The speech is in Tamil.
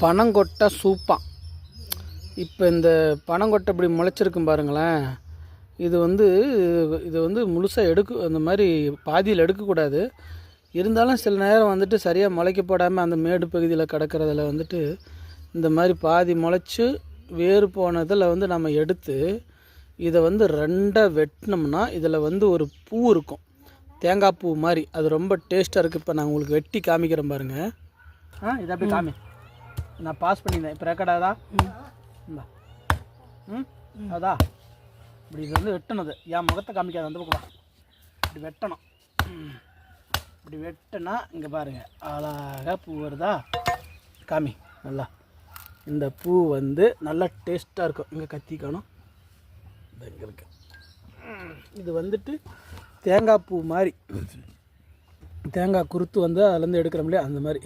பனங்கொட்டை சூப்பான். இப்போ இந்த பனங்கொட்டை இப்படி முளைச்சிருக்கும் பாருங்களேன். இது வந்து முழுசாக அந்த மாதிரி பாதியில் எடுக்கக்கூடாது. இருந்தாலும் சில நேரம் வந்துட்டு சரியாக முளைக்க போடாமல் அந்த மேடு பகுதியில் கிடக்கிறதுல வந்துட்டு இந்த மாதிரி பாதி முளைச்சி வேறு போனதில் வந்து நம்ம எடுத்து இதை வந்து ரெண்டாக வெட்டினோம்னா இதில் வந்து ஒரு பூ இருக்கும், தேங்காய் பூ மாதிரி. அது ரொம்ப டேஸ்ட்டாக இருக்குது. இப்போ நான் உங்களுக்கு வெட்டி காமிக்கிறேன் பாருங்கள். இதை அப்படியே காமி. நான் பாஸ் பண்ணியிருந்தேன். இப்போ ரெக்கார்டாதா? அதா இப்படி இது வந்து வெட்டணுது. என் முகத்தை காமிக்காது, அந்த பக்கம் இப்படி வெட்டணும். இப்படி வெட்டினா இங்கே பாருங்கள் அழகாக பூ வருதா? காமி நல்லா. இந்த பூ வந்து நல்லா டேஸ்ட்டாக இருக்கும். இங்கே கத்திக்கணும், இங்கே இருக்கு. இது வந்துட்டு தேங்காய் பூ மாதிரி, தேங்காய் குருத்து வந்து அதுலேருந்து எடுக்கிறோம் இல்லையா, அந்த மாதிரி.